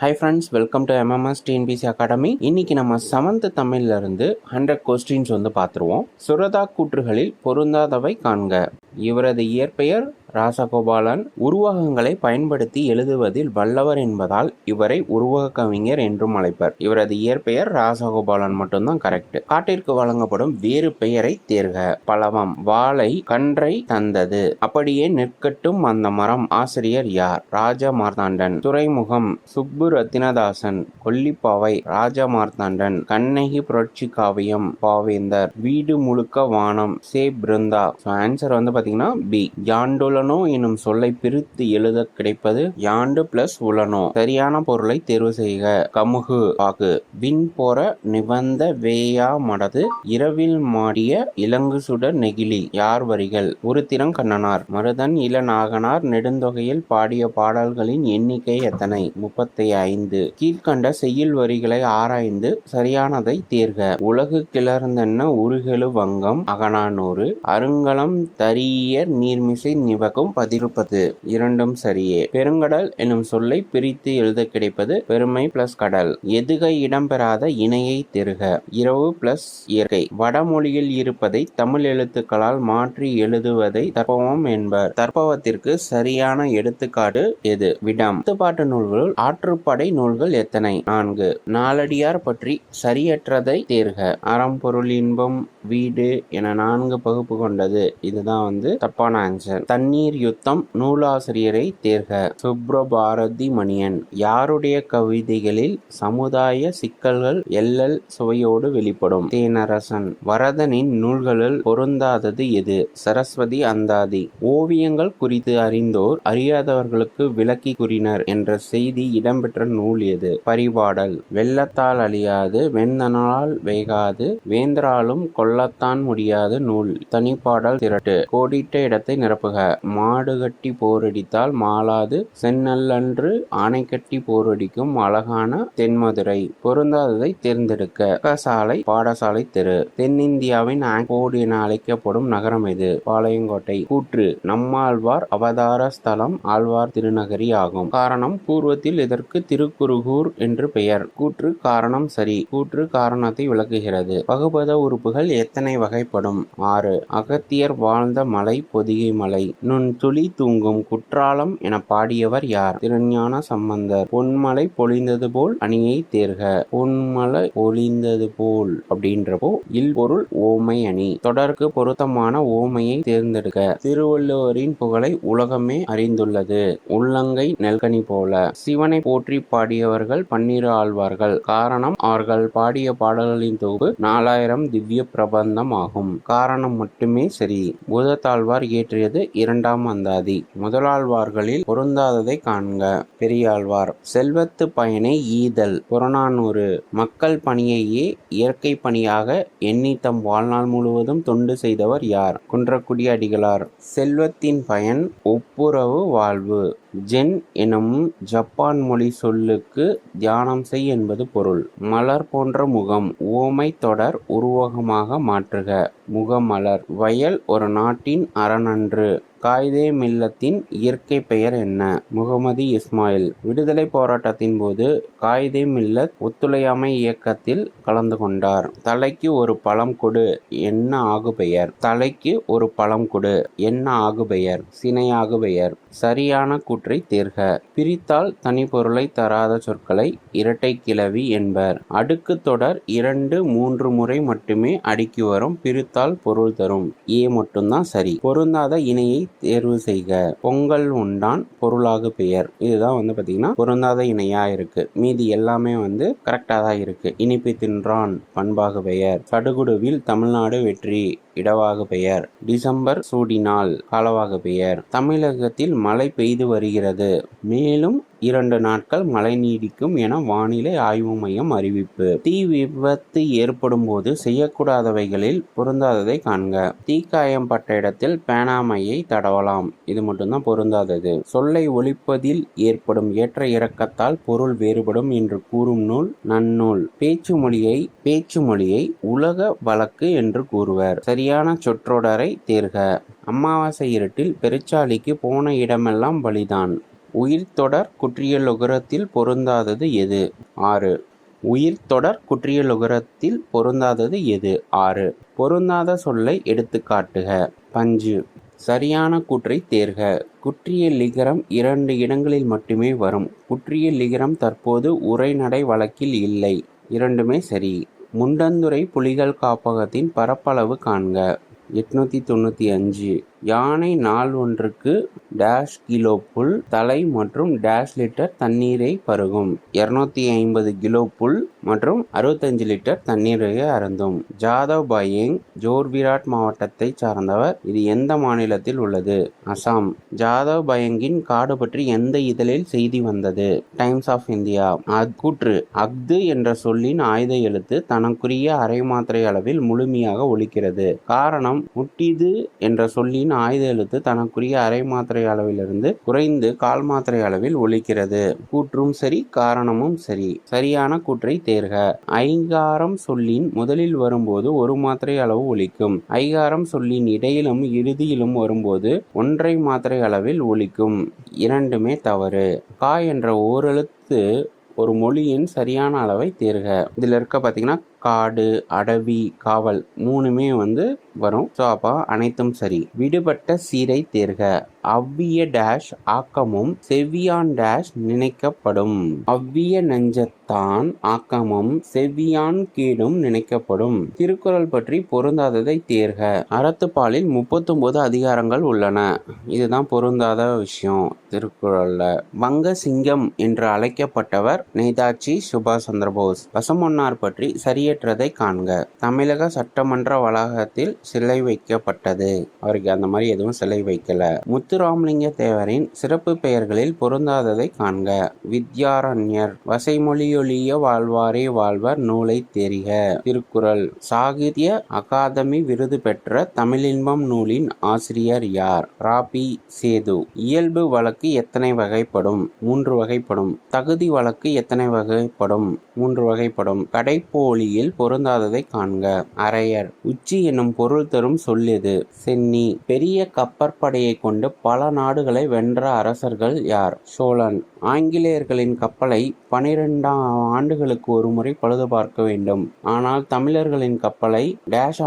Hi friends, welcome to MMS TNPSC academy. இன்னைக்கு நம்ம 7th தமிழ்ல இருந்து 100 கொஸ்டின்ஸ் பார்த்துருவோம். சுரதா கூற்றுகளில் பொருந்தாதவை காண்க. இவரது இயற்பெயர் ராசகோபாலன். உருவகங்களை பயன்படுத்தி எழுதுவதில் வல்லவர் என்பதால் இவரை உருவக கவிஞர் என்றும் அழைப்பர். இவரது இயற்பெயர் ராசகோபாலன் மட்டும்தான் கரெக்ட். காட்டிற்கு வழங்கப்படும் வேறு பெயரை தேர்க. பலவம், வாழை கன்றை தந்தது. அப்படியே நிற்கட்டும் அந்த மரம். ஆசிரியர் யார்? ராஜ மார்த்தாண்டன். துறைமுகம், சுப்பு ரத்தினதாசன். கொல்லிப்பாவை, ராஜ மார்த்தாண்டன். கண்ணகி புரட்சி காவியம், பாவேந்தர். வீடு முழுக்க வானம், சே பிருந்தா. ஆன்சர் பாத்தீங்கன்னா பி. யாண்டுலனோ எனும் சொல்லை பிரித்து எழுத கிடைப்பது யாண்டு பிளஸ் உலனோ. சரியான பொருளை தேர்வு செய்க. கமுகு, பாக்கு. விண் போற நிவந்த வேயா மடது. இரவில் மாடிய இலங்கு சுடர் நெகிழி. யார் வரிகள்? உருத்திரன் கண்ணனார். மருதன் இளநாகனார் நெடுந்தொகையில் பாடிய பாடல்களின் எண்ணிக்கை எத்தனை? 35. கீழ்கண்ட செய்யுள் வரிகளை ஆராய்ந்து சரியானதை தேர்க. உலகு கிளர்ந்தென்ன உருகெழு வங்கம் அகநானூறு. அருங்கலம் தரியர் நீர்மிசை நிவக்கும் 10. இரண்டும் சரியே. பெருங்கடல் எனும் சொல்லை பிரித்து எழுத கிடைப்பது பெருமை பிளஸ் கடல். எதுகை இடம்பெறாத இணையை தெருக. இரவு பிளஸ் இயற்கை. வடமொழியில் இருப்பதை தமிழ் எழுத்துக்களால் மாற்றி எழுதுவதை தற்பவம் என்பர். தற்பவத்திற்கு சரியான எடுத்துக்காட்டு எது? விடம். பாட்டு நூல்களுள் ஆற்றுப்படை நூல்கள் எத்தனை? 4. நாலடியார் பற்றி சரியற்றதை தேர்க. அறம், பொருள், இன்பம், வீடு என 4 பகுப்பு கொண்டது. இதுதான் தப்பான ஆன்சர். தண்ணீர் யுத்தம். நூலாசிரியரை தேர்க. சுப்ரபாரதி மணியன். யாருடைய கவிதைகளில் சமுதாய சிக்கல்கள் எள்ளல் சுவையோடு வெளிப்படும்? தேனரசன். வரதனின் நூல்களில் பொருந்தாதது எது? சரஸ்வதி அந்தாதி. ஓவியங்கள் குறித்து அறிந்தோர் அறியாதவர்களுக்கு விளக்கி கூறினர் என்ற செய்தி இடம்பெற்ற நூல் எது? பரிபாடல். வெள்ளத்தால் அழியாது வெந்தனால் வேகாது வேந்தராலும் கொல்லத்தான் முடியாது நூல். தனிப்பாடல் திரட்டு. கோடிட்ட இடத்தை நிரப்புக. மாடு கட்டி போரடித்தால் மாளாது செந்நெல்லன்று ஆணை கட்டி போரடிக்கும் அழகான தென்மதுரை. பொருந்தாததை தேர்ந்தெடுக்க. சாலை, பாடசாலை தெரு. தென்னிந்தியாவின் ஆக்ஸ்போர்ட் என அழைக்கப்படும் நகரம் எது? பாளையங்கோட்டை. கூற்று. நம்மாழ்வார் அவதார ஸ்தலம் ஆழ்வார் திருநகரி ஆகும். காரணம். பூர்வத்தில் இதற்கு திருக்குருகூர் என்று பெயர். கூற்று காரணம் சரி. கூற்று காரணத்தை விளக்குகிறது. பகுபத உறுப்புகள் எத்தனை வகைப்படும்? 6. அகத்தியர் வாழ்ந்த மலை பொதிகை மலை. நுண் துளி தூங்கும் குற்றாலம் என பாடியவர் யார்? திருஞான சம்பந்தர். பொன்மலை பொழிந்தது போல் அணியை தேர்க. பொன்மலை பொழிந்தது போல் அப்படின்றப்போ இல் பொருள் ஓமை அணி. தொடருக்கு பொருத்தமான ஓமையை தேர்ந்தெடுக்க. திருவள்ளுவரின் புகழை உலகமே அறிந்துள்ளது. உள்ளங்கை நெல்கனி போல. சிவனை போற்றி பாடியவர்கள் 12 ஆழ்வார்கள். காரணம். அவர்கள் பாடிய பாடல்களின் தொகுப்பு 4000 திவ்ய பிரபந்தம் ஆகும். காரணம் மட்டுமே சரி. பூதத்தாழ்வார் இயற்றியது 2ஆம் அந்தாதி. முதலாழ்வார்களில் பொருந்தாததை காண்க. பெரியாழ்வார். செல்வத்து பயனை ஈதல். புறநானூறு. மக்கள் பணியையே இயற்கை பணியாக எண்ணி தம் வாழ்நாள் முழுவதும் தொண்டு செய்தவர் யார்? குன்றக்குடி அடிகளார். செல்வத்தின் பயன் ஒப்புரவு வாழ்வு. ஜென் எனும் ஜப்பான் மொழி சொல்லுக்கு தியானம் செய் என்பது பொருள். மலர் போன்ற முகம். உவமை தொடர் உருவகமாக மாற்றுக. முகமலர். வயல் ஒரு நாட்டின் அரணன்று. காயிதே மில்லத்தின் இயற்கை பெயர் என்ன? முகமது இஸ்மாயில். விடுதலை போராட்டத்தின் போது காயிதே மில்லத் ஒத்துழையாமை இயக்கத்தில் கலந்து கொண்டார். தலைக்கு ஒரு பழம் கொடு என்ன ஆகு பெயர்? தலைக்கு ஒரு பழம் கொடு என்ன ஆகு பெயர்? சினையாகு பெயர். சரியான கூற்றை தேர்க. பிரித்தால் தனி பொருளை தராத சொற்களை இரட்டை கிளவி என்பர். அடுக்கு தொடர் 2, 3 முறை மட்டுமே அடுக்கி வரும். பிரித்தால் பொருள் தரும். ஏ மட்டும்தான் சரி. பொருந்தாத இணையை தேர்வு செய்க. பொங்கல் உண்டான் பொருளாகு பெயர். இதுதான் பாத்தீங்கன்னா பொருந்தாத இணையா இருக்கு. மீதி எல்லாமே கரெக்டா தான் இருக்கு. இனிப்பு தின்றான் பண்பாகு பெயர். சடுகுடுவில் தமிழ்நாடு வெற்றி இடவாகு பெயர். டிசம்பர் சூடினால் காலவாகு பெயர். தமிழகத்தில் மழை பெய்து வருகிறது. மேலும் 2 நாட்கள் மழை நீடிக்கும் என வானிலை ஆய்வு மையம் அறிவிப்பு. தீ விபத்து ஏற்படும் போது செய்யக்கூடாதவைகளில் பொருந்தாததை காண்க. தீக்காயம் பட்ட இடத்தில் பேனாமையை தடவலாம். இது மட்டும்தான் பொருந்தாதது. சொல்லை ஒலிப்பதில் ஏற்படும் ஏற்ற இறக்கத்தால் பொருள் வேறுபடும் என்று கூறும் நூல் நன்னூல். பேச்சு மொழியை உலக வழக்கு என்று கூறுவர். சரியான சொற்றொடரை தேர்க. அமாவாசை இருட்டில் பெருச்சாளிக்கு போன இடமெல்லாம் பலிதான். உயிர்த்தொடர் குற்றியலுகரத்தில் பொருந்தாதது எது? 6. உயிர்த்தொடர் குற்றியலுகரத்தில் பொருந்தாதது எது? 6. பொருந்தாத சொல்லை எடுத்துக் காட்டுக. பஞ்சு. சரியான கூற்றை தேர்க. குற்றிய லிகரம் 2 இடங்களில் மட்டுமே வரும். குற்றிய லிகரம் தற்போது உரைநடை வழக்கில் இல்லை. இரண்டுமே சரி. முண்டந்துறை புலிகள் காப்பகத்தின் பரப்பளவு காண்க. 895. யானை நாள் ஒன்றுக்கு கிலோ புல், தலை மற்றும் லிட்டர் தண்ணீரை பருகும். 250 கிலோ புல் மற்றும் 65 லிட்டர் தண்ணீரை அருந்தும். ஜாதவ் பயேங் ஜோர்விராட் மாவட்டத்தை சார்ந்தவர். இது எந்த மாநிலத்தில் உள்ளது? அசாம். ஜாதவ் பயங்கின் காடு பற்றி எந்த இதழில் செய்தி வந்தது? Times of India. கூற்று. அஃது என்ற சொல்லின் ஆயுத எழுத்து தனக்குரிய அரை மாத்திரை அளவில் முழுமையாக ஒலிக்கிறது. காரணம், முட்டிது என்ற சொல்லின் ஆயுத எழுத்து தனக்குரிய அரை மாத்திரை அளவிலிருந்து குறைந்து கால் மாத்திரை அளவில் ஒலிக்கிறது. கூற்றும் சரி, காரணமும் சரி. சரியான கூற்றை தேர்க. ஐகாரம் சொல்லின் முதலில் வரும்போது 1 மாத்திரை அளவு ஒலிக்கும். ஐகாரம் சொல்லின் இடையிலும் இறுதியிலும் வரும்போது 1.5 மாத்திரை அளவில் ஒலிக்கும். இரண்டுமே தவறு. கா என்ற ஓரெழுத்து ஒரு மொழியின் சரியான அளவை தேர்க. இதுல இருக்க பாத்தீங்கன்னா காடு, அடவி, காவல் 3மே வரும். ஸோ அப்போ அனைத்தும் சரி. விடுபட்ட சீரை தேர்க. அவ்விய ஆக்கமும் செவ்வியான் நினைக்கப்படும். அவ்விய நெஞ்சத்தான் ஆக்கமும் செவ்வியான் கேடும் நினைக்கப்படும். திருக்குறள் பற்றி பொருந்தாததை தேர்க. அறத்துப்பாலில் 39 அதிகாரங்கள் உள்ளன. இதுதான் பொருந்தாத விஷயம் திருக்குறள்ல. வங்க சிங்கம் என்று அழைக்கப்பட்டவர் நேதாஜி சுபாஷ் சந்திரபோஸ். பசுமன்னார் பற்றி சரியற்றதை காண்க. தமிழக சட்டமன்ற வளாகத்தில் சிலை வைக்கப்பட்டது. அவருக்கு அந்த மாதிரி எதுவும் சிலை வைக்கல. முத்துராமலிங்க தேவரின் சிறப்பு பெயர்களில் பொருந்தாததை காண்க. வித்யாரண்யர். வசைமொழியொழிய வாழ்வாரே வாழ்வர் நூலை தெரிக. திருக்குறள். சாகித்ய அகாதமி விருது பெற்ற தமிழின்பம் நூலின் ஆசிரியர் யார்? ராபி சேது. இயல்பு வழக்கு எத்தனை வகைப்படும்? 3 வகைப்படும். தகுதி வழக்கு எத்தனை வகைப்படும்? 3 வகைப்படும். கடைப்போலியில் பொருந்தாததை காண்க. அரையர். உச்சி என்னும் பொருள் தரும் சொல் எது? சென்னி. பெரிய கப்பற்படையை கொண்டு பல நாடுகளை வென்ற அரசர்கள் யார்? சோழன். ஆங்கிலேயர்களின் கப்பலை 12 ஆண்டுகளுக்கு ஒரு முறை பழுது பார்க்க வேண்டும். ஆனால் தமிழர்களின் கப்பலை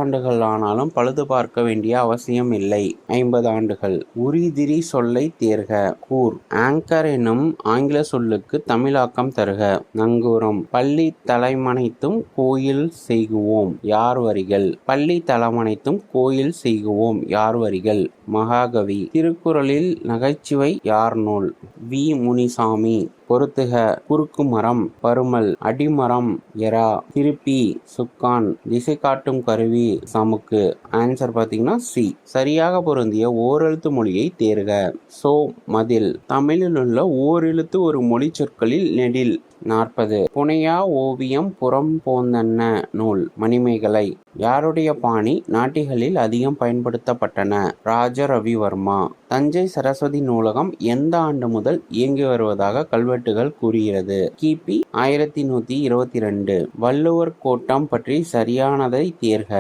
ஆண்டுகள் ஆனாலும் பழுது பார்க்க வேண்டிய அவசியம் இல்லை. 50 ஆண்டுகள். உரிதிரி சொல்லை தேர்க. கூர். ஆங்கர் என்னும் ஆங்கில சொல்லுக்கு தமிழாக்கம் தருக. நங்கூரம். பள்ளி தலைமனைத்தும் கோயில் செய்குவோம் யார் வரிகள்? பள்ளி தலைமனைத்தும் கோயில் செய்குவோம் யார் வரிகள்? மகாகவி. திருக்குறளில் நகைச்சுவை யார் நூல்? வி. முனிசாமி. பொறுத்துக. குறுக்கு மரம் பருமல். அடிமரம் எரா. திருப்பி சுக்கான். திசை காட்டும் கருவி சமுக்கு. ஆன்சர் பாத்தீங்கன்னா சி. சரியாக பொருந்திய ஓரெழுத்து மொழியை தேர்க. சோ மதில். தமிழில் உள்ள ஓரெழுத்து ஒரு மொழி சொற்களில் நெடில். 40. புனையா ஓவியம் புறம் போந்தன்ன நூல். மணிமேகலை. யாருடைய பாணி நாட்டிகளில் அதிகம் பயன்படுத்தப்பட்டன? ராஜ ரவிவர்மா. தஞ்சை சரஸ்வதி நூலகம் எந்த ஆண்டு முதல் இயங்கி வருவதாக கல்வெட்டுகள் கூறுகிறது? கிபி 1122. வள்ளுவர் கோட்டம் பற்றி சரியானதை தேர்க.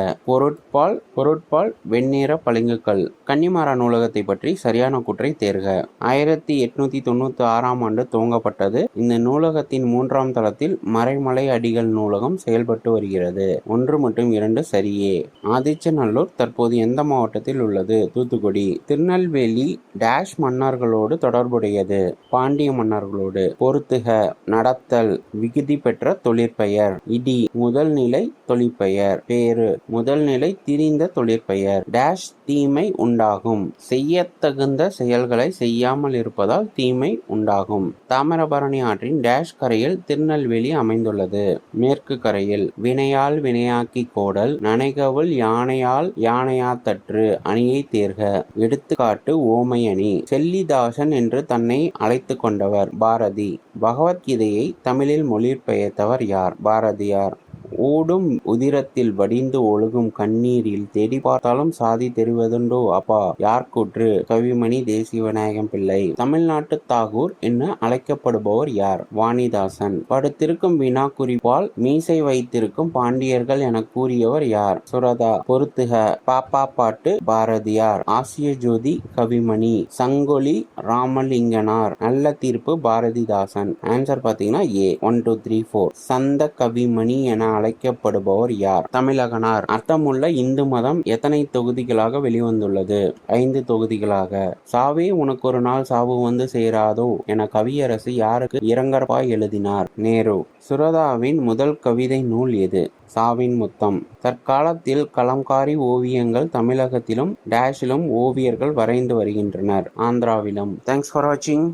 பொருட்பால் வெண்ணிற பளிங்குக்கல். கன்னிமாரா நூலகத்தை பற்றி சரியான கூற்றை தேர்க. 1896 ஆண்டு துவங்கப்பட்டது. இந்த நூலகத்தின் 3ஆம் தளத்தில் மறைமலை அடிகள் நூலகம் செயல்பட்டு வருகிறது. 1 மற்றும் 2 சரியே. ஆதிச்சநல்லூர் தற்போது எந்த மாவட்டத்தில் உள்ளது? தூத்துக்குடி. திருநெல்வேலி மன்னர்களோடு தொடர்புடையது? பாண்டிய மன்னர்களோடு. பொறுத்துக. நடத்தல். விகுதி பெற்ற தொழிற்பெயர். இடி. முதல் நிலை தொழிற்பெயர். பேரு. முதல் நிலை திரிந்த தொழிற்பெயர். தீமை உண்டாகும். செய்யத்தகுந்த செயல்களை செய்யாமல் இருப்பதால் தீமை உண்டாகும். தாமிரபரணி ஆற்றின் கரையில் திருநெல்வேலி அமைந்துள்ளது. மேற்கு கரையில். வினையால் வினையாக்கி கோடல். நனைகவுள் யானையால் யானையாத்தற்று அணியை தேர்க. எடுத்துக்காட்டு ஓமை அணி. செல்லிதாசன் என்று தன்னை அழைத்து கொண்டவர்? பாரதி. பகவத்கீதையை தமிழில் மொழிபெயர்த்தவர் யார்? பாரதியார். ஓடும் உதிரத்தில் வடிந்து ஒழுகும் கண்ணீரில் தேடி பார்த்தாலும் சாதி தெரிவதுண்டோ அப்பா யார் கூற்று? கவிமணி தேசிகவிநாயகம் பிள்ளை. தமிழ்நாட்டு தாகூர் என அழைக்கப்படுபவர் யார்? வாணிதாசன். படுத்திருக்கும் வினா குறிப்பால் மீசை வைத்திருக்கும் பாண்டியர்கள் என கூறியவர் யார்? சுரதா. பொறுத்துக. பாப்பா பாட்டு பாரதியார். ஆசிய ஜோதி கவிமணி. சங்கொலி ராமலிங்கனார். நல்ல தீர்ப்பு பாரதிதாசன். ஆன்சர் பாத்தீங்கன்னா ஏ 1 2 3 4. சந்த கவிமணி என அழைக்கப்படுபவர் யார்? தமிழகனார். அர்த்தமுள்ள இந்து மதம் எத்தனை தொகுதிகளாக வெளிவந்துள்ளது? 5 தொகுதிகளாக. சாவே உனக்கு ஒரு நாள் சாவு வந்து சேராதோ என கவியரசு யாருக்கு இரங்கற்பாய் எழுதினார்? நேரு. சுரதாவின் முதல் கவிதை நூல் எது? சாவின் முத்தம். தற்காலத்தில் கலம்காரி ஓவியங்கள் தமிழகத்திலும் டேஷிலும் ஓவியர்கள் வரைந்து வருகின்றனர். ஆந்திராவிலும். தேங்க்ஸ் ஃபார் வாட்சிங்.